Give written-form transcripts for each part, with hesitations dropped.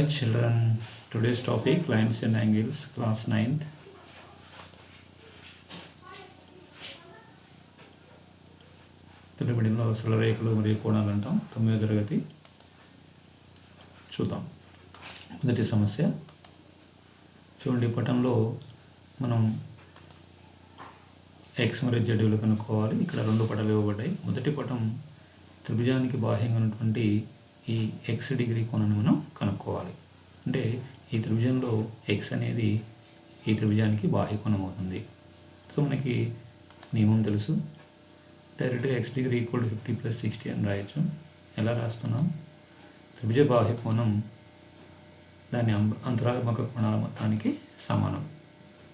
children, today's topic lines and angles, class 9th. తెలుగులో సరళరేఖలు మరియు కోణాలు అంటాం. 9వ తరగతి చూద్దాం. మొదటి సమస్య చూడండి. పటంలో మనం ఎక్స్ మరియు జెడ్ విలువ కనుక్కోవాలి. ఇక్కడ రెండు పటాలు ఇవ్వబడ్డాయి. మొదటి పటం త్రిభుజానికి బాహ్యంగా ఉన్నటువంటి ఈ ఎక్స్ డిగ్రీ కోణాన్ని మనం కనుక్కోవాలి. అంటే ఈ త్రిభుజంలో ఎక్స్ అనేది ఈ త్రిభుజానికి బాహ్య కోణం అవుతుంది. సో మనకి నియమం తెలుసు. డైరెక్ట్గా ఎక్స్ డిగ్రీ ఈక్వల్ టు 50 + 60 అని రాయొచ్చు. ఎలా రాస్తున్నాం? త్రిభుజ బాహ్య కోణం దాని అంతరాత్మక కోణాల మొత్తానికి సమానం.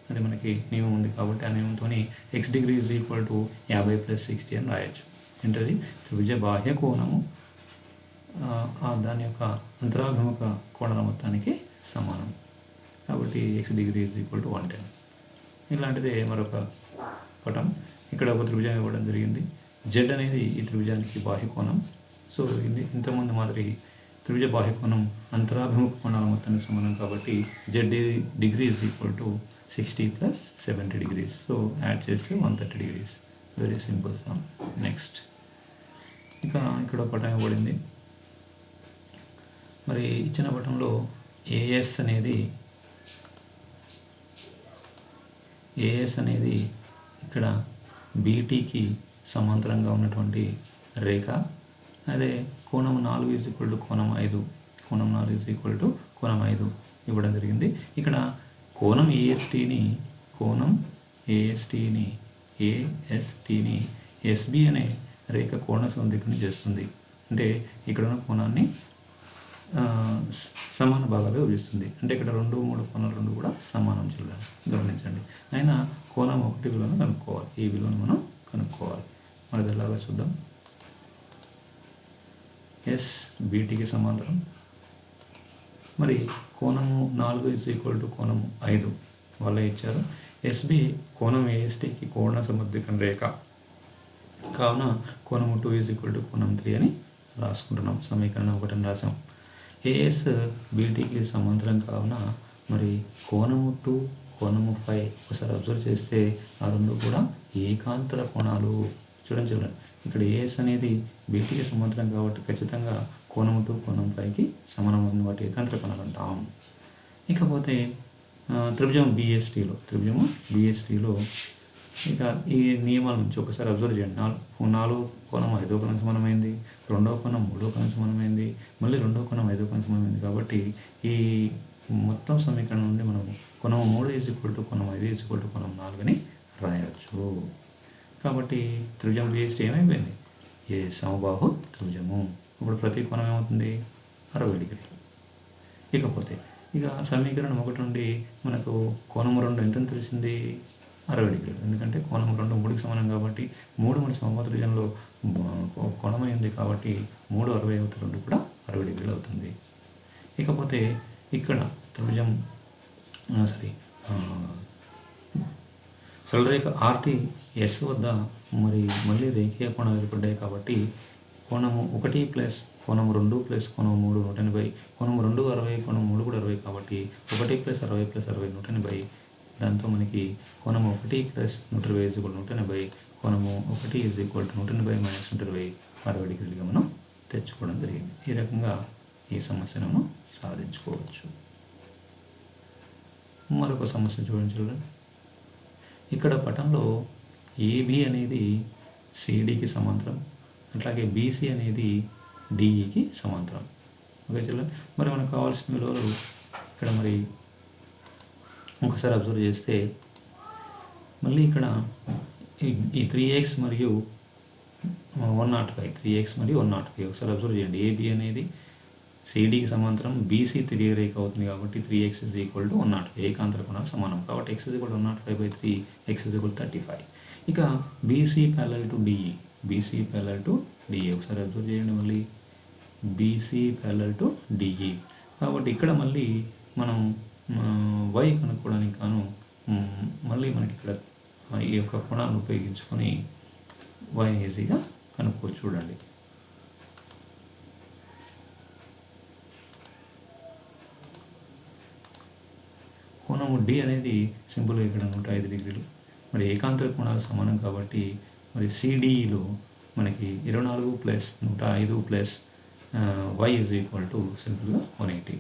అది మనకి నియమం ఉంది కాబట్టి ఆ నియమంతో x degree is equal to 50 + 60 అని రాయొచ్చు. ఏంటది? త్రిభుజ బాహ్య కోణము దాని యొక్క అంతరాభిముఖ కోణాల మొత్తానికి సమానం. కాబట్టి X degree is equal to 110. ఇలాంటిదే మరొక పటం. ఇక్కడ ఒక త్రిభుజం ఇవ్వడం జరిగింది. జెడ్ అనేది ఈ త్రిభుజానికి బాహ్య కోణం. సో ఇంతకుముందు మాదిరి త్రిభుజ బాహ్య కోణం అంతరాభిముఖ కోణాల మొత్తానికి సమానం కాబట్టి Z degree is equal to 60 + 70 degrees. So add చేస్తే 130 degrees. Very simple some. Next ఇక్కడ పటం ఇవ్వబడింది. మరి ఇచ్చిన పటంలో ఏఎస్ అనేది ఇక్కడ బీటీకి సమాంతరంగా ఉన్నటువంటి రేఖ. అదే కోణం 4 ఈజ్ ఈక్వల్ టు కోణం 5. కోణం 4 ఈజ్ ఈక్వల్ టు కోణం 5 ఇవ్వడం జరిగింది. ఇక్కడ కోణం ఏఎస్టీని ఎస్బి అనే రేఖ కోణ సంధికను చేస్తుంది. అంటే ఇక్కడ ఉన్న కోణాన్ని సమాన భాగాలు విభజిస్తుంది. అంటే ఇక్కడ 2, 3 కోణాలు రెండు కూడా సమానం చూడాలి. గమనించండి. అయినా కోణం 1 విలువను కనుక్కోవాలి. ఈ విలువను మనం కనుక్కోవాలి. మరి ఎలాగో చూద్దాం. ఎస్ బీటీకి సమాంతరం. మరి కోణము 4 ఈజ్ ఈక్వల్ టు కోణము 5 వాళ్ళే ఇచ్చారు. ఎస్బి కోణం ఏఎస్టీకి కోణ సముద్రికం రేఖ కావున కోణము 2 ఈజ్ ఈక్వల్ టు కోణం 3 అని రాసుకుంటున్నాం. సమీకరణం 1 రాసాం. ఏఎస్ బీటీకి సమాంతరం కావున మరి కోణము 2 కోణము 5 ఒకసారి అబ్జర్వ్ చేస్తే ఆ రెండు కూడా ఏకాంతర కోణాలు. చూడండి. ఇక్కడ ఏఎస్ అనేది బీటీకి సమాంతరం కాబట్టి ఖచ్చితంగా కోణము 2 కోణం 5కి సమానమైన వాటి ఏకాంతర కోణాలు అంటాం. ఇకపోతే త్రిభుజం బిఎస్టీలో ఇక ఈ నియమాల నుంచి ఒకసారి అబ్జర్వ్ చేయండి. 4 కోణం 5వ కోణం సమానమైంది, 2వ కోణం 3వ కోణం సమానమైంది, మళ్ళీ 2వ కోణం 5వ కోణం సమానమైంది. కాబట్టి ఈ మొత్తం సమీకరణం నుండి మనం కోణం 3 ఈజ్ ఈక్వల్ టు కోణం 5 ఈజ్ ఈక్వల్ టు కోణం 4 అని రాయవచ్చు. కాబట్టి త్రిభుజం బిఎస్టీ ఏమైపోయింది? ఏ సమబాహు త్రిభుజము. ఇప్పుడు ప్రతి కోణం ఏమవుతుంది? 60 డిగ్రీలు. ఇకపోతే సమీకరణం 1 నుండి మనకు కోణం 2 ఎంత తెలిసింది? 60 డిగ్రీలు. ఎందుకంటే కోణం 2 3కి సమానం కాబట్టి 3 మన సమబాహు త్రిభుజంలో కోణమైంది కాబట్టి 3 60 అవుతుంది. 2 కూడా 60 డిగ్రీలు అవుతుంది. ఇకపోతే ఇక్కడ త్రిభుజం సరళరేఖ ఆర్టీ ఎస్ వద్ద మళ్ళీ రేఖీయ కోణాలు ఏర్పడ్డాయి కాబట్టి కోణము 1 ప్లస్ కోణం 2 ప్లస్ కోణం 3 180, కోణం 2 60, కోణం 3 కూడా 60 కాబట్టి 1 + 60 + 60 180. దాంతో మనకి కోణము 1 + 120 = 180, కోణము 1 ఈజ్ ఈక్వల్ టు 180 - 120 60 డిగ్రీలుగా మనం తెచ్చుకోవడం జరిగింది. ఈ రకంగా ఈ సమస్యను మనం సాధించుకోవచ్చు. మరొక సమస్య చూడండి. ఇక్కడ పటంలో ఏబి అనేది సిడికి సమాంతరం, అట్లాగే బీసీ అనేది డిఈకి సమాంతరం. ఓకే చూడండి. మరి మనకు కావాల్సిన విలువలు ఇక్కడ మరి ఒకసారి అబ్జర్వ్ చేస్తే మళ్ళీ ఇక్కడ ఈ 3x మరియు 105 3x మరియు 105 ఒకసారి అబ్జర్వ్ చేయండి. ఏబి అనేది సిడికి సమాంతరం, బీసీ తిరిగే రేఖ అవుతుంది కాబట్టి 3x ఈజ్ ఈక్వల్ టు 105 ఏకాంతర కోణాలు సమానం కాబట్టి x is equal to 105/3 x is equal to 35. ఇక బీసీ ప్యారలల్ టు డిఈ ఒకసారి అబ్జర్వ్ చేయండి. మళ్ళీ బీసీ ప్యారలల్ టు డిఈ కాబట్టి ఇక్కడ మళ్ళీ మనం y కనుక్కోవడానికి గాను మళ్ళీ మనకి ఇక్కడ ఈ యొక్క కోణాలను ఉపయోగించుకొని y ఈజీగా కనుక్కోవచ్చు. చూడండి. కోణము డి అనేది సింపుల్గా ఇక్కడ 105 డిగ్రీలు. మరి ఏకాంతర కోణాలు సమానం కాబట్టి మరి సిడిఈలో మనకి 24 + 105 + y సింపుల్గా 180.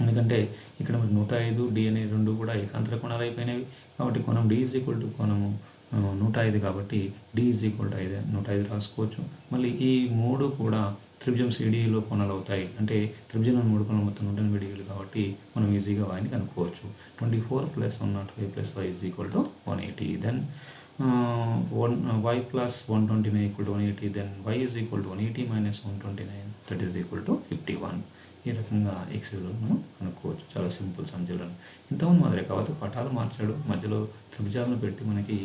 ఎందుకంటే ఇక్కడ మరి 105 డి అనే రెండు కూడా ఏకాంతర కోణాలు అయిపోయినవి కాబట్టి కోణం డి కోణము 105 కాబట్టి డి 105 రాసుకోవచ్చు. మళ్ళీ ఈ మూడు కూడా త్రిభుజం సిడిలో కోణాలు అవుతాయి. అంటే త్రిభుజంలో 3 కోణాలు మొత్తం 180 డిగ్రీలు కాబట్టి మనం ఈజీగా వాయిని కనుక్కోవచ్చు. 24 + 105 + y 180. Then y + 129 = 180. Then y 180 - 129 that is = 51. ఈ రకంగా ఎక్స్ విలువలను కనుక్కోవచ్చు. చాలా సింపుల్ సంఖ్యలను. ఇంతకుముందు మాదిరి కాకపోతే పటాలు మార్చాడు, మధ్యలో త్రిభుజాలను పెట్టి మనకి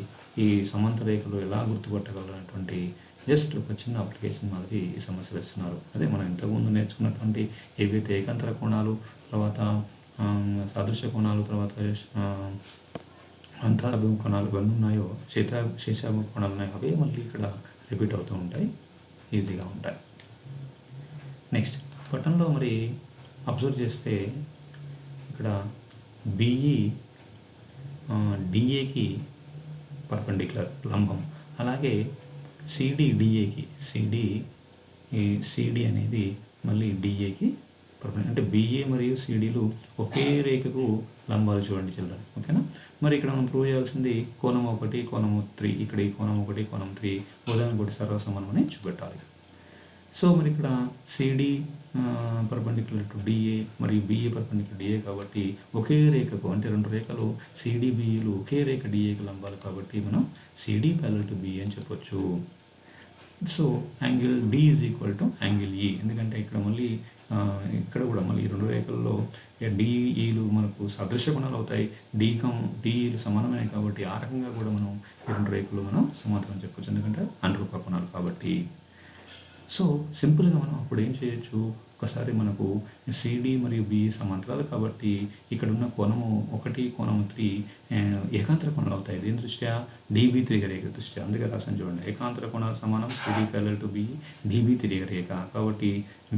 ఈ సమాంతర రేఖలు ఎలా గుర్తుపట్టగలనటువంటి జస్ట్ ఒక చిన్న అప్లికేషన్ మాదిరి ఈ సమస్యలు ఇస్తున్నారు. అదే మనం ఇంతకుముందు నేర్చుకున్నటువంటి ఏవైతే ఏకాంతర కోణాలు, తర్వాత సాదృశ్య కోణాలు, తర్వాత అంతరాభిముఖ కోణాలు ఇవన్నీ ఉన్నాయో, శేషాభిముఖ కోణాలు ఉన్నాయో అవే మళ్ళీ ఇక్కడ రిపీట్ అవుతూ ఉంటాయి, ఈజీగా ఉంటాయి. నెక్స్ట్ పటంలో మరి అబ్జర్వ్ చేస్తే ఇక్కడ బిఈ డిఏకి పర్పెండిక్యులర్ లంబం, అలాగే సిడి డిఏకి సిడి అనేది మళ్ళీ డిఏకి పర్పెండిక్యులర్. అంటే బిఏ మరియు సిడిలు ఒకే రేఖకు లంబాలు చూడండి చిల్డ్రన్. ఓకేనా. మరి ఇక్కడ మనం ప్రూవ్ చేయాల్సింది కోణం 1, కోణము 3. ఇక్కడ ఈ కోణం 1, కోణం 3 ఉదాహరణ కూడా సర్వసమానం అని చూపెట్టాలి. సో మరి ఇక్కడ సిడి పర్పెండిక్యులర్ టు డిఏ మరియు బిఏ పర్పెండిక్యులర్ డిఏ కాబట్టి ఒకే రేఖకు, అంటే రెండు రేఖలు సిడి బిఈలు ఒకే రేఖ డిఏకి లంబాలు కాబట్టి మనం సిడి ప్యారలల్ టు బిఏ అని చెప్పొచ్చు. సో యాంగిల్ డి యాంగిల్ ఈ. ఎందుకంటే ఇక్కడ మళ్ళీ ఇక్కడ కూడా మళ్ళీ రెండు రేఖల్లో డిఈలు మనకు సదృశ్య కోణాలు అవుతాయి, డిఈలు సమానమైనవి కాబట్టి ఆ రకంగా కూడా మనం ఈ రెండు రేఖలు మనం సమాంతరం చెప్పొచ్చు, ఎందుకంటే అనురూప కోణాలు కాబట్టి. సో సింపుల్గా మనం అప్పుడు ఏం చేయొచ్చు, ఒకసారి మనకు సిడి మరియు బిఈ సమాంతరాలు కాబట్టి ఇక్కడ ఉన్న కోణము 1, కోణము 3 ఏకాంతర కోణాలు అవుతాయి. దీని దృష్ట్యా డిబి తిరిగే రేఖ దృష్ట్యా అందుకే రాసాను చూడండి. ఏకాంతర కోణాలు సమానం CD parallel to BE, DB తిరిగే రేఖ కాబట్టి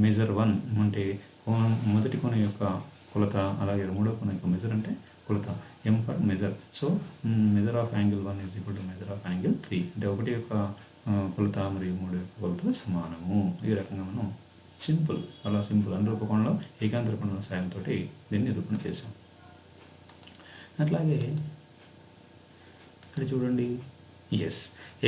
మెజర్ 1 అంటే కోణం మొదటి కోణం యొక్క కొలత, అలాగే మూడో కోణం యొక్క మెజర్ అంటే కొలత, M for measure. So measure of angle 1 = measure of angle 3. అంటే 1 యొక్క కొలత మరియు 3 యొక్క కొలతలు సమానము. ఈ రకంగా మనం చాలా సింపుల్ అనురూప కోణంలో ఏకాంతర కోణాల సాయంతో దీన్ని నిరూపణ చేసాం. అట్లాగే ఇక్కడ చూడండి,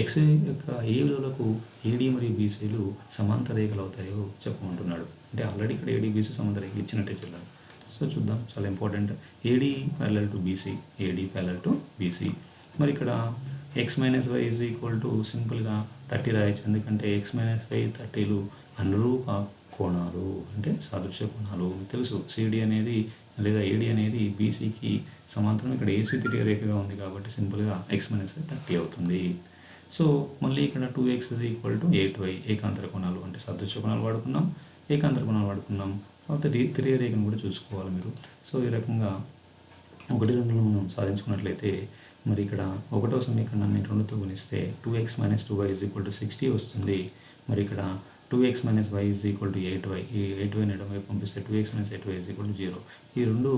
ఎక్స్ యొక్క ఏ విలువలకు ఏడి మరియు బీసీలు సమాంతర రేఖలు అవుతాయో చెప్పమంటున్నాడు. అంటే ఆల్రెడీ ఇక్కడ ఏడి బీసీ సమాంతర రేఖలు ఇచ్చినట్టే చెల్లాలి. సో చూద్దాం, చాలా important. AD parallel to BC. మరి ఇక్కడ x - y సింపుల్గా 30 రాయొచ్చు. ఎందుకంటే x - y 30లు అనురూప కోణాలు, అంటే సాదృశ్య కోణాలు. తెలుసు సిడి అనేది లేదా ఏడి అనేది బీసీకి సమాంతరం. ఇక్కడ ఏసీ తిరిగే రేఖగా ఉంది కాబట్టి సింపుల్గా x - y 30 అవుతుంది. సో మళ్ళీ ఇక్కడ 2x = 8y ఏకాంతర కోణాలు, అంటే సాదృశ్య కోణాలు వాడుకున్నాం, ఏకాంతర కోణాలు వాడుకున్నాం. తర్వాత తిరిగే రేఖను కూడా చూసుకోవాలి మీరు. సో ఈ రకంగా 1, 2 మనం సాధించుకున్నట్లయితే మరి ఇక్కడ 1వ సమీకరణాన్ని 2తో గుణిస్తే 2x - 2y 60 వస్తుంది. మరి ఇక్కడ 2x - y 8y. ఈ 8yని ఎడమవైపు పంపిస్తే 2x - 8y 0. ఈ రెండు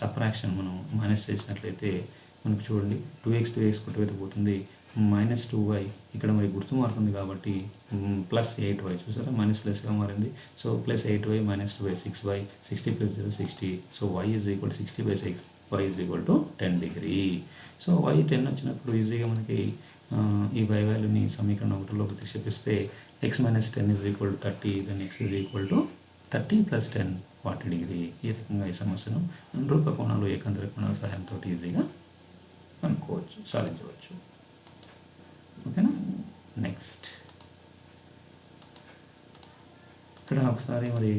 సబ్ట్రాక్షన్ మనం మైనస్ చేసినట్లయితే మనకు చూడండి, 2x కొట్టువైపు పోతుంది, -2y ఇక్కడ మరి గుర్తు మారుతుంది కాబట్టి +8y. చూసారా, మైనస్ ప్లస్గా మారింది. So +8y - 2y 6y, 60 + 0 60. So y 60/6, y 10 degree. So y 10 వచ్చినప్పుడు ఈజీగా మనకి ఈ y వాల్యూని సమీకరణం 1లో ప్రతిక్షేపిస్తే x - 10 = 30, దెన్ x 30 + 10 40 డిగ్రీ. ఈ రకంగా ఈ సమస్యను అనురూప కోణాలు, ఏకాంతర కోణాల సహాయంతో ఈజీగా కనుక్కోవచ్చు, సాధించవచ్చు. ఓకేనా. నెక్స్ట్ ఇక్కడ ఒకసారి మరి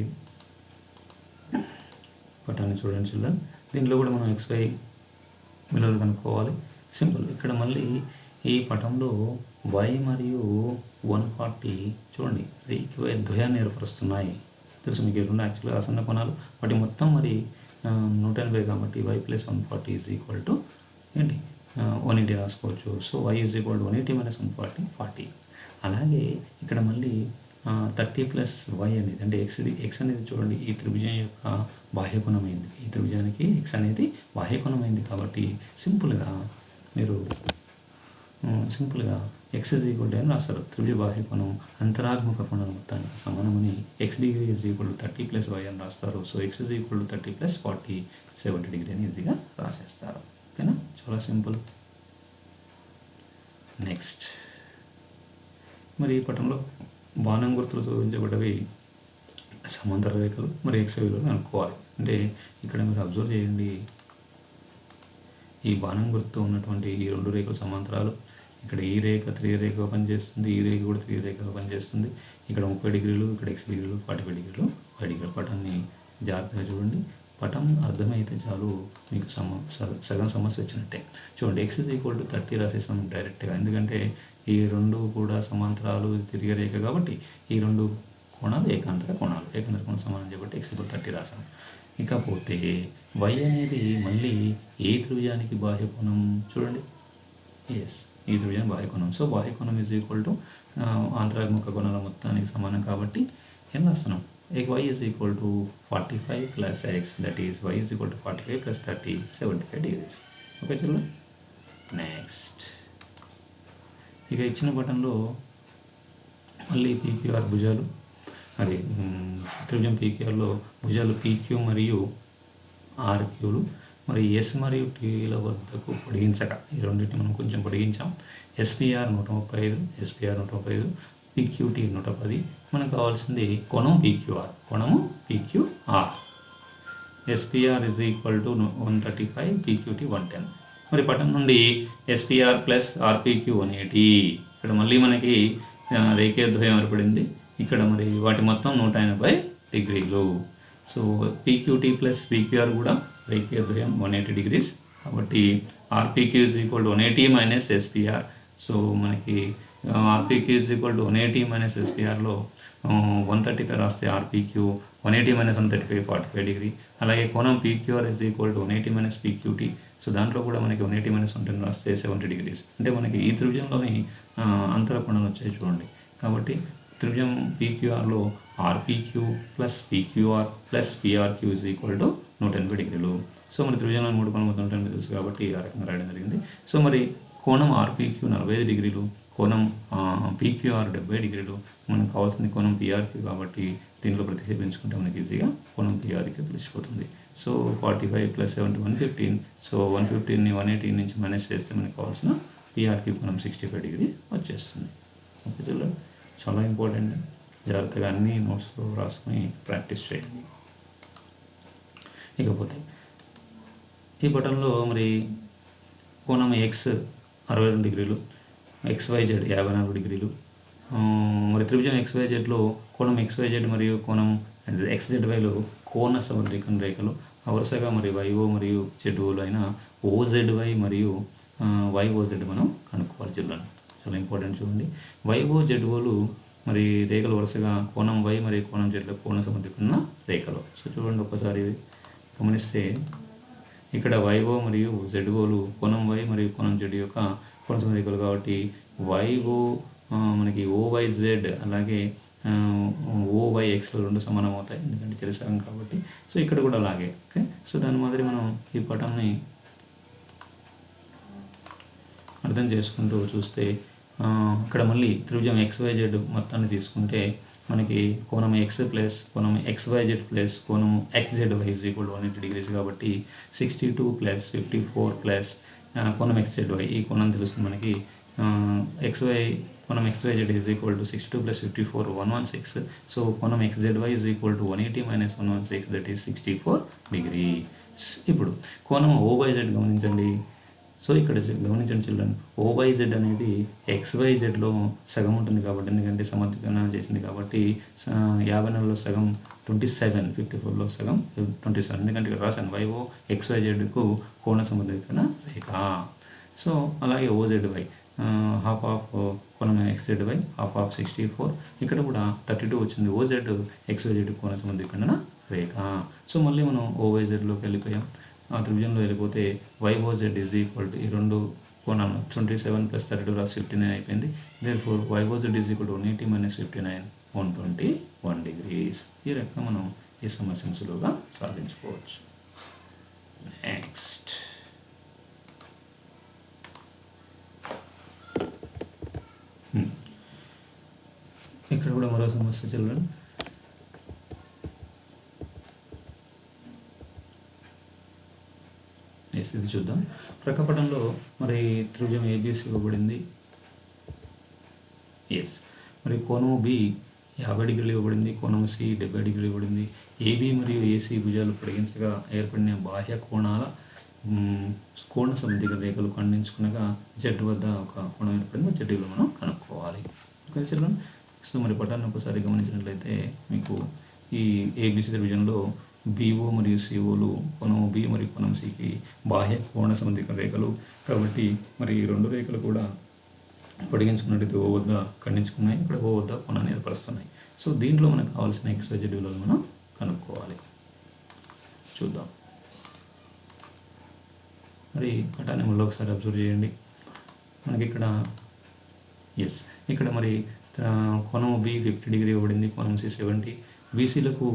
పటాన్ని చూడండి చిల్డ్రన్. దీంట్లో కూడా మనం xy విలువలు కనుక్కోవాలి. సింపుల్. ఇక్కడ మళ్ళీ ఈ పటంలో y మరియు 140 చూడండి రేఖ ద్వయాన్ని ఏర్పరుస్తున్నాయి. తెలుసు మీకు రెండు యాక్చువల్గా ఆసన్న కోణాలు, వాటి మొత్తం మరి 180 కాబట్టి y + 140 ఏంటి 180 రాసుకోవచ్చు. So y 180 - 140 40. అలాగే ఇక్కడ మళ్ళీ 30 ప్లస్ వై అనేది అంటే ఎక్స్ అనేది చూడండి ఈ త్రిభుజం యొక్క బాహ్యకోణమైంది. ఈ త్రిభుజానికి ఎక్స్ అనేది బాహ్యకోణమైంది కాబట్టి సింపుల్గా ఎక్స్ ఈజ్ ఈక్వల్ టు అని రాస్తారు. త్రిభుజ బాహ్యకోణం అంతరాత్మక కోణం మొత్తానికి సమానమని x degree is equal to 30 plus y అని రాస్తారు. So x is equal to 30 plus 40 70 degree అని ఈజీగా రాసేస్తారు. ఓకేనా, చాలా సింపుల్. నెక్స్ట్ మరి ఈ పటంలో బాణం గుర్తులు చూపించబడ్డవి సమాంతర రేఖలు మరి ఎక్స్ విలువలు అనుకోవాలి. అంటే ఇక్కడ మీరు అబ్జర్వ్ చేయండి, ఈ బాణం గుర్తు ఉన్నటువంటి ఈ రెండు రేఖలు సమాంతరాలు. ఇక్కడ ఈ రేఖ 3 రేఖగా పనిచేస్తుంది, ఈ రేఖ కూడా 3 రేఖగా పనిచేస్తుంది. ఇక్కడ 30 డిగ్రీలు, ఇక్కడ ఎక్స్ డిగ్రీలు, 45 డిగ్రీలు, 5 డిగ్రీల పటాన్ని జాగ్రత్తగా చూడండి. పటం అర్థమైతే చాలు, మీకు సగం సమస్య వచ్చినట్టే. చూడండి, ఎక్స్ ఈజ్ ఈక్వల్ టు 30 రాసేసాం డైరెక్ట్గా, ఎందుకంటే ఈ రెండు కూడా సమాంతరాలు తిరిగే రేఖ కాబట్టి ఈ రెండు కోణాలు ఏకాంతర కోణాలు సమానం కాబట్టి ఎక్స్ ఈక్వల్ 30 రాసాం. ఇకపోతే వై అనేది మళ్ళీ ఏ త్రిభుజానికి బాహ్యకోణం చూడండి, ఎస్ ఈ త్రిభుజానికి బాహ్యకోణం. సో బాహ్యకోణం ఈజ్ ఈక్వల్ టు అంతరాత్మక కోణాల మొత్తానికి సమానం కాబట్టి ఏం రాస్తున్నాం, y is equal to 45 plus x, that is y is equal to 45 plus 30, 75 degrees. Okay చూడండి. నెక్స్ట్ ఇక ఇచ్చిన పటంలో మళ్ళీ పీక్యూఆర్ భుజాలు, అది త్రిభుజం పీక్యూఆర్లో భుజాలు పీక్యూ మరియు ఆర్క్యూలు మరి ఎస్ మరియు టీల వద్దకు పొడిగించక ఈ రెండింటిని మనం కొంచెం పొడిగించాం. ఎస్పీఆర్ 135, పీక్యూటీ 110. మనకు కావాల్సింది కోణం PQR. SPR is equal to 135, పీక్యూటీ 110. మరి పటం నుండి ఎస్పీఆర్ ప్లస్ ఆర్పీక్యూ 180. ఇక్కడ మళ్ళీ మనకి రేఖీయద్వయం ఏర్పడింది. ఇక్కడ మరి వాటి మొత్తం 180 డిగ్రీలు. సో పీక్యూటీ ప్లస్ పీక్యూఆర్ కూడా రేఖీయద్వయం 180 డిగ్రీస్ కాబట్టి RPQ is equal to 180 minus SPR. So మనకి RPQ is equal to 180 minus ఎస్పీఆర్లో 135 రాస్తే ఆర్పీక్యూ 180 మైనస్ 135 45 డిగ్రీ. అలాగే కోణం PQR is equal to 180 minus PQT. So దాంట్లో కూడా మనకి 180 మైనస్ 110 రాస్తే 70 డిగ్రీస్. అంటే మనకి ఈ త్రిభుజంలోని అంతర కోణాలు వచ్చాయి చూడండి. కాబట్టి త్రిభుజం పీక్యూఆర్లో RPQ plus PQR plus PRQ is equal to 180 డిగ్రీలు. సో మరి త్రిభుజంలో 3 కోణం 180 తెలుసు కాబట్టి ఆ రకంగా రాయడం జరిగింది. సో మరి కోణం ఆర్పీక్యూ 45 డిగ్రీలు, కోణం పీక్యూఆర్ 70 డిగ్రీలు. మనకు కావాల్సింది కోణం పీఆర్క్యూ కాబట్టి దీనిలో ప్రతిక్షేపించుకుంటే మనకి ఈజీగా కోణం పీఆర్క్యూ తెలిసిపోతుంది. So 45 plus 70 115. సో 115ని 180 నుంచి మైనస్ చేస్తే మనకు కావాల్సిన పీఆర్క్యూ కోణం 65 డిగ్రీ వచ్చేస్తుంది. ఓకే చూడండి, చాలా ఇంపార్టెంట్. జాగ్రత్తగా అన్ని నోట్స్లో రాసుకొని ప్రాక్టీస్ చేయండి. ఇకపోతే ఈ పటంలో మరి కోణం ఎక్స్ 62 డిగ్రీలు, XYZ 54 డిగ్రీలు. మరి త్రిభుజం XYZలో కోణం XYZ మరియు కోణం XZYలో కోణ సమద్వికరణ రేఖలు వరుసగా మరి YO మరియు ZO అయిన OZY మరియు YOZ మనం కనుక్కోవాలి. జిల్లాను చాలా ఇంపార్టెంట్ చూడండి. YO ZOలు మరి రేఖలు వరుసగా కోణం Y మరియు కోణం Zలో కోణ సమద్వికరణ రేఖలు. సో చూడండి, ఒక్కసారి గమనిస్తే ఇక్కడ YO మరియు ZOలు కోణం Y మరియు కోణం Z యొక్క కోణ సమరేఖలు కాబట్టి YO మనకి OYZ అలాగే OYXలో రెండు సమానం అవుతాయి, ఎందుకంటే చెరిసగం కాబట్టి. సో ఇక్కడ కూడా అలాగే. ఓకే, సో దాని మాదిరి మనం ఈ పటాన్ని అర్థం చేసుకుంటూ చూస్తే ఇక్కడ మళ్ళీ త్రిభుజం XYZ మొత్తాన్ని తీసుకుంటే మనకి కోణం X ప్లస్ కోణం XYZ ప్లస్ కోణం XZY is equal to 180 degrees కాబట్టి 62 ప్లస్ 54 ప్లస్ కోణం XZY ఈ కోణం తెలుస్తుంది మనకి. కోణం XYZ is equal to 62 plus 54 116. So కోణం XZY is equal to 180 minus 116, that is 64 degree. ఇప్పుడు కోణం OYZ గమనించండి. సో ఇక్కడ గమనించండి చిల్డ్రన్, OYZ అనేది XYZలో సగం ఉంటుంది కాబట్టి, ఎందుకంటే సమర్థీకరణ చేసింది కాబట్టి 54లో సగం 27, 54లో సగం 27, ఎందుకంటే ఇక్కడ రాశాను YO XYZకు కోణ సమర్థీకరణ రేఖ. సో అలాగే OZY హాఫ్ ఆఫ్ కోణం XZY హాఫ్ ఆఫ్ 64. ఇక్కడ కూడా 32 వచ్చింది. OZ XYZ కోణ సమర్థీకరణ రేఖ. సో మళ్ళీ మనం OYZలోకి వెళ్ళిపోయాం. ఆ త్రిభుజంలో వెళ్ళిపోతే YOZ ఈజ్ ఈక్వల్ టు ఈ రెండు కోణాలు 27 ప్లస్ 32 రాసి 59 అయిపోయింది. Therefore YOZ is equal to 180 minus 59, 121 degrees. ఈ రకంగా మనం ఈ సమస్యను సులువుగా సాధించుకోవచ్చు. నెక్స్ట్ ఇక్కడ కూడా మరో సమస్య చూడండి. ఇది చూద్దాం. ప్రక్కపటంలో మరి త్రిభుజం ఏబిసి ఇవ్వబడింది. మరి కోణము బి 50 డిగ్రీలు ఇవ్వబడింది, కోణము సి 70 డిగ్రీలు ఇవ్వబడింది. ఏబి మరియు ఏసీ భుజాలు పొడిగించగా ఏర్పడిన బాహ్య కోణాల కోణ సమద్విక రేఖలు ఖండించుకునగా జెడ్ వద్ద ఒక కోణం ఏర్పడింది. జెడ్లో మనం కనుక్కోవాలి. Okay children. సో మరి పటాన్ని ఒకసారి గమనించినట్లయితే మీకు ఈ ఏబిసి త్రిభుజంలో బీఓ మరియు సిఓలు కోణం బి మరియు కోణం సికి బాహ్య కోణ సమద్విక రేఖలు కాబట్టి మరి ఈ రెండు రేఖలు కూడా పొడిగించుకున్నట్టు ఓ వద్ద ఖండించుకున్నాయి, ఇక్కడ ఓ వద్ద కోణాన్ని ఏర్పరుస్తున్నాయి. సో దీంట్లో మనకు కావాల్సిన XYZ విలువలు మనం కనుక్కోవాలి. చూద్దాం. మరి పటాన్ని మళ్ళీ ఒకసారి అబ్జర్వ్ చేయండి. మనకి ఇక్కడ మరి కోణం బి 50 డిగ్రీ ఇవ్వబడింది, కోణం సి 70. బీసీలకు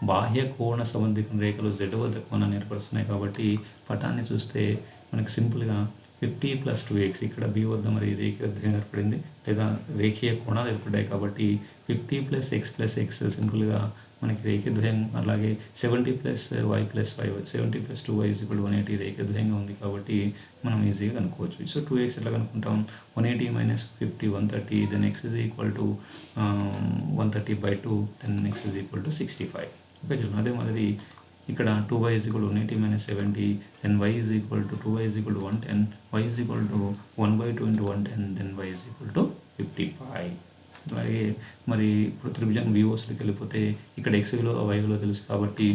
బాహ్య కోణ సమద్విక రేఖలు Z వద్ద కోణాన్ని ఏర్పరుస్తున్నాయి కాబట్టి పటాన్ని చూస్తే మనకి సింపుల్గా 50 + 2x ఇక్కడ బి వద్ద మరి రేఖీయ ద్వయం ఏర్పడింది లేదా రేఖీయ కోణాలు ఏర్పడ్డాయి కాబట్టి 50 + x సింపుల్గా మనకి రేఖీయ ద్వయం. అలాగే 70 + y + 70 + 2y = 180 రేఖీయ ద్వయంగా ఉంది కాబట్టి మనం ఈజీగా కనుక్కోవచ్చు. సో 2x ఎట్లా కనుక్కుంటాం? 180 - 50 130, then x = 130/2, then x = 65. Okay చూడండి. అదే మాదిరి ఇక్కడ 2y = 180 - 70, then y = 2y = 110, y = 1/2 × 110, then y = 55. అలాగే మరి ఇప్పుడు త్రిభుజం విఓస్లోకి వెళ్ళిపోతే ఇక్కడ x విలువ y విలువ తెలుసు కాబట్టి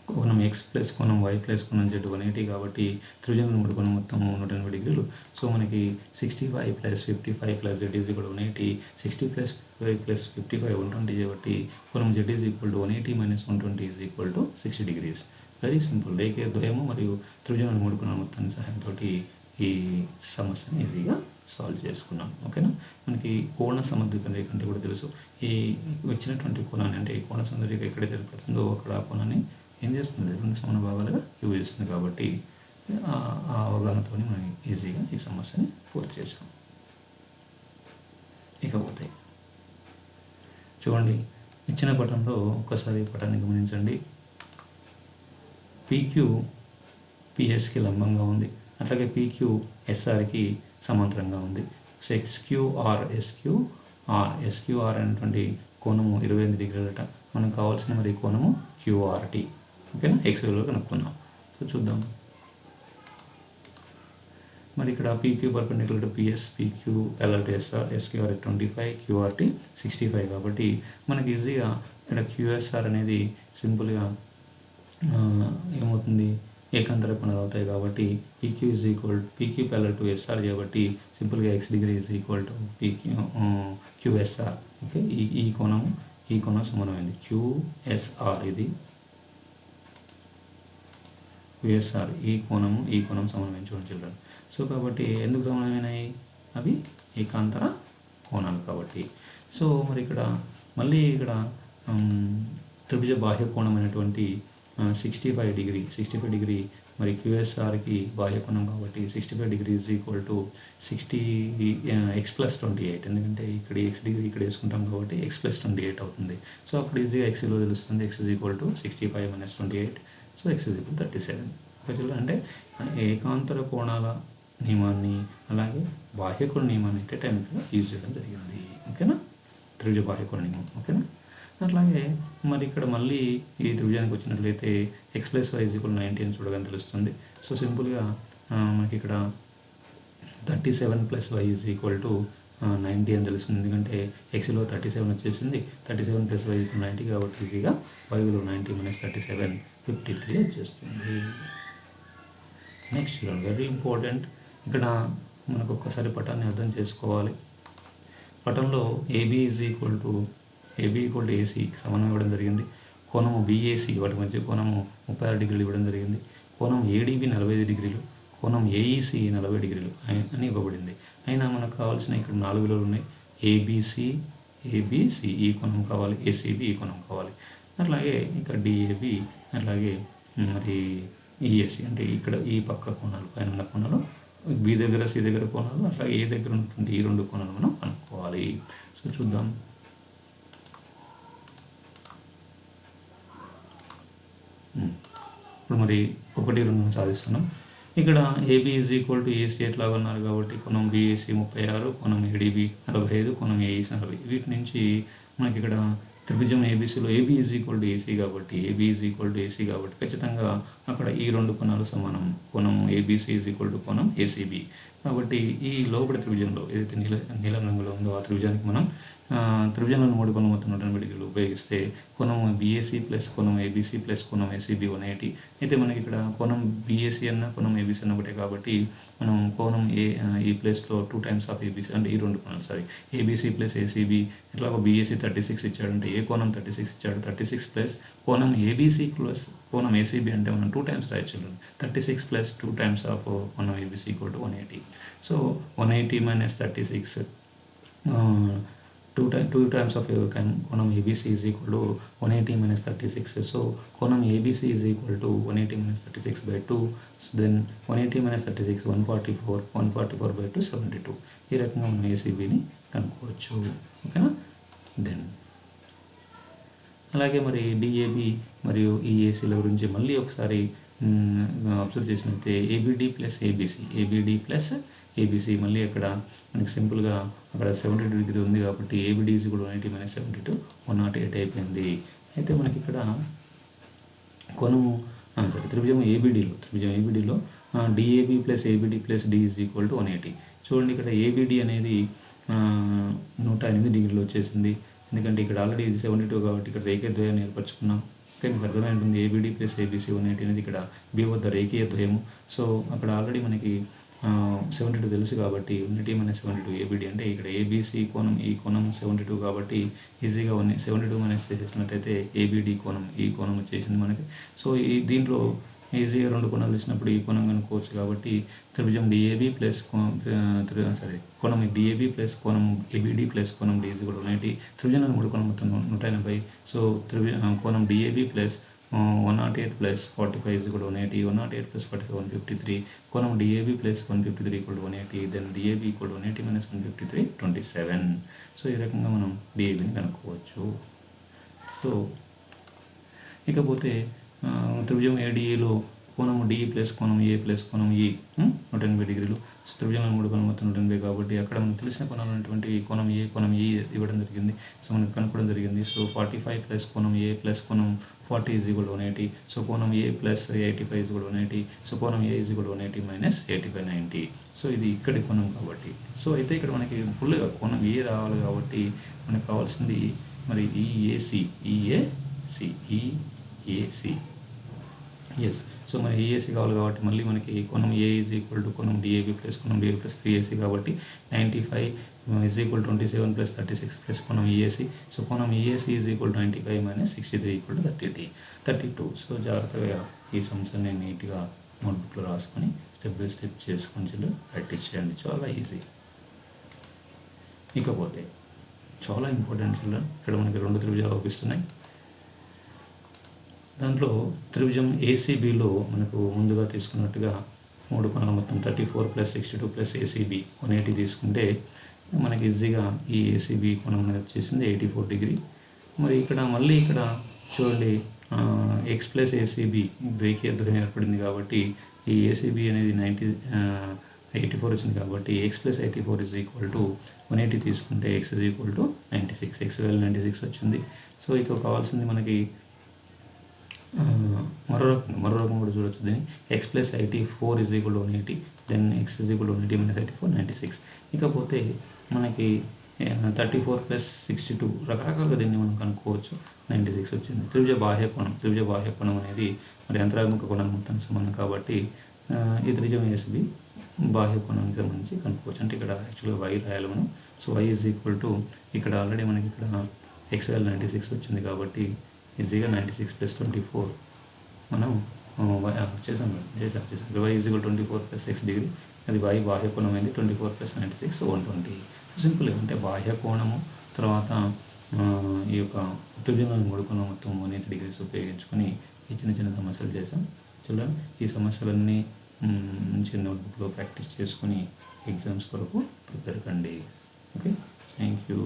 కోణం x + కోణం y + కోణం z 180 కాబట్టి త్రిభుజం మూడు కోణం మొత్తం 180 డిగ్రీలు. సో మనకి 65 + 55 + z = 180, 60 + 55 + 55 120 కాబట్టి కోణం z = 180 - 120 = 60 degrees. Very simple. రేఖీయ ద్వయము మరియు త్రిభుజం మూడు కోణం మొత్తాన్ని సహాయంతో ఈ సమస్యను ఈజీగా సాల్వ్ చేసుకున్నాం. ఓకేనా. మనకి కోణ సమద్విక రేఖ అంటే కూడా తెలుసు. ఈ వచ్చినటువంటి కోణాన్ని అంటే ఈ కోణ సమద్విక రేఖ ఎక్కడైతే ఏర్పడుతుందో అక్కడ ఆ కోణాన్ని ఏం చేస్తుంది? 2 సమాన భాగాలుగా విభజిస్తుంది కాబట్టి ఆ అవగాహనతో మనం ఈజీగా ఈ సమస్యని పూర్తి చేసాం. ఇకపోతే చూడండి, ఇచ్చిన పటంలో ఒకసారి పటాన్ని గమనించండి. PQ PSకి లంబంగా ఉంది, అట్లాగే PQ SRకి సమాంతరంగా ఉంది. సో SQR అనేటువంటి కోణము 28 డిగ్రీలట. మనకు కావాల్సిన మరి కోణము QRT. ఓకేనా. X విలువ కనుక్కున్నాం. సో చూద్దాం. మరి ఇక్కడ PQ perpendicular to PS, PQ parallel to SR, SQR 25, QRT 65 కాబట్టి మనకి ఈజీగా ఇక్కడ QSR అనేది సింపుల్గా ఏమవుతుంది? ఏకాంతర కోణాలు అవుతాయి కాబట్టి PQ parallel to SR కాబట్టి సింపుల్గా x డిగ్రీ QSR. ఓకే. ఈ కోణం సమానమైంది QSR. ఇది QSR ఈ కోణం సమానమైన చూడండి. సో కాబట్టి ఎందుకు సమానమైనవి? అవి ఏకాంతర కోణాలు కాబట్టి. సో మరి ఇక్కడ మళ్ళీ త్రిభుజ బాహ్య కోణమైనటువంటి 65 డిగ్రీ మరి QSRకి బాహ్య కోణం కాబట్టి 65 డిగ్రీ = 60 x + 28. ఎందుకంటే ఇక్కడ x డిగ్రీ ఇక్కడ వేసుకుంటాం కాబట్టి x + 28 అవుతుంది. సో అప్పుడు ఈజీగా x విలువ తెలుస్తుంది. x = 65 - 28, so x = 37. అంటే ఏకాంతర కోణాల నియమాన్ని అలాగే బాహ్య కోణ నియమాన్ని ఎట్ టైం ఇక్కడ యూజ్ చేయడం జరిగింది. ఓకేనా. త్రిభుజ బాహ్య కోణ నియమం. ఓకేనా. అట్లాగే మరి ఇక్కడ మళ్ళీ ఈ త్రిభుజానికి వచ్చినట్లయితే x + y = 90 అని చూడగానే తెలుస్తుంది. సో సింపుల్గా మనకి ఇక్కడ 37 + y = 90 అని తెలుస్తుంది. ఎందుకంటే x విలువ 37 వచ్చేసింది. 37 + y = 90 కాబట్టి ఈజీగా y విలువ 90 - 37 53 వచ్చేస్తుంది. Next very important. ఇక్కడ మనకు ఒక్కసారి పటాన్ని అర్థం చేసుకోవాలి. పటంలో AB = AC సమానం ఇవ్వడం జరిగింది. కోణము BAC వాటి మధ్య కోణము 36 డిగ్రీలు ఇవ్వడం జరిగింది. కోణం ADB 45 డిగ్రీలు, కోణం AEC 40 డిగ్రీలు అని ఇవ్వబడింది. అయినా మనకు కావాల్సిన ఇక్కడ 4 విలువలు ఉన్నాయి. ABC, ఏబిసి ఈ కోణం కావాలి, ఏసీబీ ఈ కోణం కావాలి. అట్లాగే ఇక్కడ డిఏబి, అట్లాగే మరి ఈఎస్సి అంటే ఇక్కడ ఈ పక్క కోణాలు, పైన ఉన్న కోణాలు, బి దగ్గర సి దగ్గర కోణాలు, అట్లాగే ఏ దగ్గర ఉన్నటువంటి ఈ రెండు కోణాలు మనం కనుక్కోవాలి. సో చూద్దాం. ఇప్పుడు మరి 1, 2 సాధిస్తున్నాం. ఇక్కడ AB is equal to AC ఎట్లా ఉన్నారు కాబట్టి కోణం బీఏసీ 36, కోణం ఏడీబీ 45, కోణం ఏఈసీ 40. వీటి నుంచి మనకి ఇక్కడ త్రిభుజం ఏబీసీలో AB is equal to AC కాబట్టి ఖచ్చితంగా అక్కడ ఈ రెండు కోణాలు సమానం. కోణం ఏబీసీ ఈజ్ ఈక్వల్ టు కోణం ఏసీబీ. కాబట్టి ఈ లోపలి త్రిభుజంలో ఏదైతే నీలం రంగులో ఉందో ఆ త్రిభుజానికి మనం త్రిభుజంలోని 3 కోణం మొత్తం 180 డిగ్రీలు ఉపయోగిస్తే కోణం బీఏసీ ప్లస్ కోణం ఏబీసీ ప్లస్ కోణం ఏసీబీ 180. అయితే మనకి ఇక్కడ కోణం బీఏసీ అన్న కోణం ఏబీసీ అన్న ఒకటే కాబట్టి మనం కోణం ఈ ప్లేస్లో 2 టైమ్స్ ఆఫ్ ఏబీసీ అంటే ఈ రెండు కోణాలు ఏబీసీ ప్లస్ ఏసీబీ. ఎట్లాగో బీఏసీ 36 ఇచ్చాడంటే ఏ కోణం 36 ఇచ్చాడు, 36 ప్లస్ కోణం ఏబీసీ ప్లస్ కోణం ఏసీబీ అంటే మనం 2 టైమ్స్ రాయొచ్చు. 36 ప్లస్ 2 టైమ్స్ ఆఫ్ కోణం ABC equal to 180. So 180 minus 36 2 times of కోణం ABC is equal to 180 minus 36. So కోణం ABC is equal to 180 minus 36 by 2. So then 180 minus 36 144 by 2 72. ఈ రకంగా మనం ఏసీబీని కనుక్కోవచ్చు. ఓకేనా. దెన్ అలాగే మరి డిఏబి మరియు ఈ ఏసీల గురించి మళ్ళీ ఒకసారి అబ్జర్వ్ చేసినట్లయితే ఏబిడి ప్లస్ ఏబీసీ మళ్ళీ అక్కడ మనకి సింపుల్గా అక్కడ 72 డిగ్రీ ఉంది కాబట్టి ఏబిడి ఈజ్ కూడా 180 మైనస్ 72 108 అయిపోయింది. అయితే మనకి ఇక్కడ కోణము త్రిభుజం ఏబిడిలో DAB plus ABD plus D is equal to 180. చూడండి ఇక్కడ ఏబిడి అనేది 108 డిగ్రీలు వచ్చేసింది. ఎందుకంటే ఇక్కడ ఆల్రెడీ ఇది 72 కాబట్టి ఇక్కడ రేఖీయ ద్వయాన్ని ఏర్పరచుకున్నాం. ఓకే, మీకు అర్థమై ఉంటుంది. ఏబిడి ప్లస్ ఏబీసీ 180 అనేది ఇక్కడ బి వద్ద రేఖీయ ద్వయము. సో అక్కడ ఆల్రెడీ మనకి 72 తెలుసు కాబట్టి 180 మైనస్ 72 ఏబిడి అంటే ఇక్కడ ఏబీసీ కోణం ఈ కోణం 72 కాబట్టి ఈజీగా 72 మైనస్ చేసినట్టయితే ఏబిడి కోణం ఈ కోణం వచ్చేసింది మనకి. సో ఈ దీంట్లో ఈజీగా రెండు కోణాలు ఇచ్చినప్పుడు ఈ కోణం కనుక్కోవచ్చు కాబట్టి త్రిభుజం డిఏబి ప్లస్ కోణం డిఏబి ప్లస్ కోణం ఏబిడి ప్లస్ కోణం డి ఈజ్ కూడా 180. త్రిభుజంలో 3 కోణం మొత్తం 180. సో కోణం DAB plus 108 plus 45 is equal to 180. 108 plus 45 153. కోణం DAB plus 153 equal to 180. Then DAB equal to 180 minus 153 27. So ఈ రకంగా మనం డిఏబిని కనుక్కోవచ్చు. సో ఇకపోతే త్రిభుజం ఏడిఏలో కోణం డి ప్లస్ కోణం ఏ ప్లస్ కోణం ఈ 180 డిగ్రీలు. సో త్రిభుజంలో 3 కోణం మొత్తం 180 కాబట్టి అక్కడ మనకు తెలిసిన కోణాలు ఉన్నటువంటి కోణం ఏ ఇవ్వడం జరిగింది. సో మనకు కనుక్కోవడం జరిగింది. సో 45 ప్లస్ కోణం ఏ ప్లస్ కోణం 40 is equal to 180. సో కోణం A plus 85 is equal to 180. So కోణం A is equal to 180 minus 85 90. So ఇది ఇక్కడి కోణం కాబట్టి సో అయితే ఇక్కడ మనకి ఫుల్గా కోణం ఏ రావాలి కాబట్టి మనకు కావాల్సింది మరి ఈఏసి ఎస్. సో మరి ఈఏసీ కావాలి కాబట్టి మళ్ళీ మనకి కోణం ఏ ఈజ్ ఈక్వల్ టు కోణం డిఏబి ప్లస్ కోణం డిఏబి ప్లస్ 3AC కాబట్టి 95 is equal to 27 plus 36 plus కోణం ఈఏసీ. సో కోణం EAC is equal to 95 minus 63 equal to 32. So జాగ్రత్తగా ఈ సమస్యని నీట్గా నోట్బుక్లో రాసుకొని స్టెప్ బై స్టెప్ చేసుకొని ప్రాక్టీస్ చేయండి. చాలా ఈజీ. ఇకపోతే చాలా ఇంపార్టెంట్ చిల్డ్రన్, ఇక్కడ మనకి 2 త్రిభుజాలు అవుపిస్తున్నాయి. దాంట్లో త్రిభుజం ఏసీబీలో మనకు ముందుగా తీసుకున్నట్టుగా 3 కోణాలు మొత్తం 34 ప్లస్ 62 ప్లస్ ఏసీబీ 180 తీసుకుంటే మనకి ఈజీగా ఈ ఏసీబీ కోణం అనేది వచ్చేసింది 84 డిగ్రీ. మరి ఇక్కడ మళ్ళీ ఇక్కడ చూడండి ఎక్స్ ప్లస్ ఏసీబీ రేఖీయ ద్వయం ఏర్పడింది కాబట్టి ఈ ఏసీబీ అనేది 84 వచ్చింది కాబట్టి X plus 84 is equal to 180 తీసుకుంటే X is equal to 96. X value 96 వచ్చింది. సో ఇక కావాల్సింది మనకి మరో రకం కూడా చూడొచ్చు. దీన్ని x plus 84 is equal to 180. Then x is equal to 180 minus 84 96. ఇకపోతే మనకి 34 ప్లస్ 62 రకరకాలుగా దీన్ని మనం కనుక్కోవచ్చు. 96 వచ్చింది. త్రిభుజ బాహ్య కోణం అనేది మరి అంతరాభిముఖ కోణం మొత్తం సమానం కాబట్టి ఈ త్రిభుజం ఏసీబీ బాహ్య కోణానికి సంబంధించి కనుక్కోవచ్చు. అంటే ఇక్కడ యాక్చువల్గా వై రాయాలి మనం. So y is equal to ఇక్కడ ఆల్రెడీ మనకి ఇక్కడ ఎక్స్ వాల్యూ 96 వచ్చింది కాబట్టి ఈజీగా 96 ప్లస్ 24 మనం చేసాం. Y is equal 24 plus 6 degree. అది వై బాహ్య కోణం అయింది. 24 ప్లస్ 96 120. సింపుల్. అంటే బాహ్య కోణము తర్వాత ఈ యొక్క త్రిభుజంలోని మూడు కోణాలు మొత్తం 180 డిగ్రీస్ ఉపయోగించుకొని ఈ చిన్న చిన్న సమస్యలు చేసాం. చిల్డ్రన్, ఈ సమస్యలన్నీ మంచి నోట్బుక్లో ప్రాక్టీస్ చేసుకుని ఎగ్జామ్స్ కొరకు ప్రిపేర్ కండి. Okay, thank you.